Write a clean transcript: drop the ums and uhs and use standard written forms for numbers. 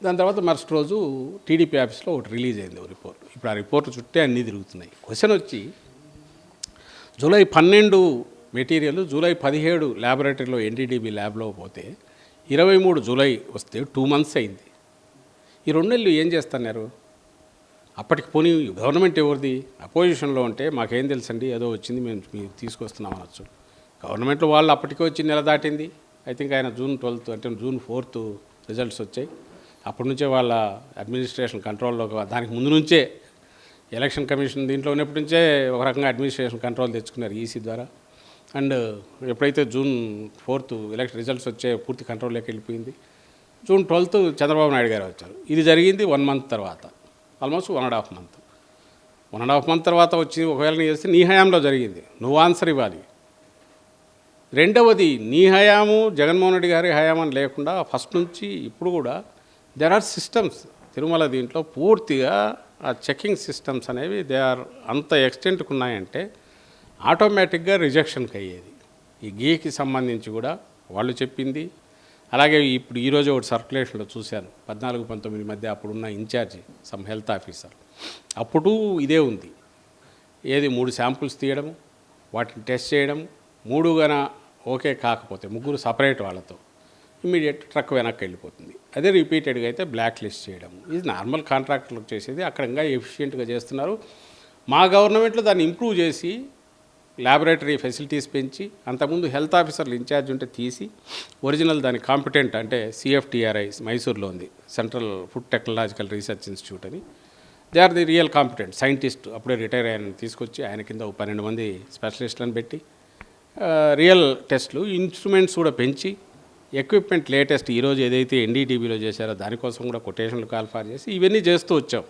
దాని తర్వాత మరుసటి రోజు టీడీపీ ఆఫీస్లో ఒకటి రిలీజ్ అయింది ఓ రిపోర్ట్. ఇప్పుడు ఆ రిపోర్ట్ చుట్టే అన్నీ తిరుగుతున్నాయి. క్వశ్చన్ వచ్చి జూలై 12 మెటీరియల్, జూలై 17 ల్యాబొరేటరీలో ఎన్డీడీబీ ల్యాబ్లో పోతే 23 జూలై వస్తే 2 months అయింది. ఈ 2 నెలలు ఏం చేస్తున్నారు? అప్పటికి పోనీ గవర్నమెంట్ ఎవరిది? అపోజిషన్లో ఉంటే మాకేం తెలుసండి, ఏదో వచ్చింది మేము తీసుకొస్తున్నాం అనొచ్చు. గవర్నమెంట్లో వాళ్ళు అప్పటికే వచ్చి నెల దాటింది. ఐ థింక్ ఆయన June 12 అంటే June 4 రిజల్ట్స్ వచ్చాయి. అప్పటి నుంచే వాళ్ళ అడ్మినిస్ట్రేషన్ కంట్రోల్లో, దానికి ముందు నుంచే ఎలక్షన్ కమిషన్ దీంట్లో ఉన్నప్పటి నుంచే ఒక రకంగా అడ్మినిస్ట్రేషన్ కంట్రోల్ తెచ్చుకున్నారు ఈసీ ద్వారా. అండ్ ఎప్పుడైతే June 4 ఎలక్షన్ రిజల్ట్స్ వచ్చే పూర్తి కంట్రోల్లోకి వెళ్ళిపోయింది. June 12 చంద్రబాబు నాయుడు గారు వచ్చారు. ఇది జరిగింది 1 month తర్వాత, ఆల్మోస్ట్ 1.5 month. 1.5 month తర్వాత వచ్చి ఒకవేళ నీ చేస్తే నీ హయాంలో జరిగింది, నువ్వు ఆన్సర్ ఇవ్వాలి. రెండవది, నీ హయాము జగన్మోహన్ రెడ్డి గారి హయామని లేకుండా ఫస్ట్ నుంచి ఇప్పుడు కూడా దెర్ ఆర్ సిస్టమ్స్ తిరుమల. దీంట్లో పూర్తిగా ఆ చెకింగ్ సిస్టమ్స్ అనేవి దే ఆర్ అంత ఎక్స్టెంట్కి ఉన్నాయంటే ఆటోమేటిక్గా రిజెక్షన్కి అయ్యేది. ఈ గీకి సంబంధించి కూడా వాళ్ళు చెప్పింది. అలాగే ఇప్పుడు ఈరోజు ఒకటి సర్క్యులేషన్లో చూశాను, 14-19 మధ్య అప్పుడున్న ఇన్ఛార్జి సమ్ హెల్త్ ఆఫీసర్, అప్పుడు ఇదే ఉంది. ఏది 3 శాంపుల్స్ తీయడం, వాటిని టెస్ట్ చేయడం, 3 గన ఓకే కాకపోతే 3 సపరేట్ వాళ్ళతో ఇమ్మీడియట్ ట్రక్ వెనక్కి వెళ్ళిపోతుంది. అదే రిపీటెడ్గా అయితే బ్లాక్ లిస్ట్ చేయడం. ఇది నార్మల్ కాంట్రాక్టర్లకు చేసేది. అక్కడ ఇంకా ఎఫిషియెంట్గా చేస్తున్నారు. మా గవర్నమెంట్లో దాన్ని ఇంప్రూవ్ చేసి ల్యాబొరేటరీ ఫెసిలిటీస్ పెంచి, అంతకుముందు హెల్త్ ఆఫీసర్లు ఇన్ఛార్జ్ ఉంటే తీసి ఒరిజినల్ దాని కాంపిటెంట్ అంటే CFTRI మైసూర్లో ఉంది, central food technological research institute అని, they are the real competent scientist. అప్పుడే రిటైర్ ఆయన తీసుకొచ్చి ఆయన కింద 12 మంది స్పెషలిస్టులను పెట్టి రియల్ టెస్ట్లు, ఇన్స్ట్రుమెంట్స్ కూడా పెంచి, ఎక్విప్మెంట్ లేటెస్ట్ ఈరోజు ఏదైతే ఎన్డీటీబీలో చేశారో దానికోసం కూడా కొటేషన్లు కాల్ఫార్ చేసి ఇవన్నీ చేస్తూ వచ్చాం.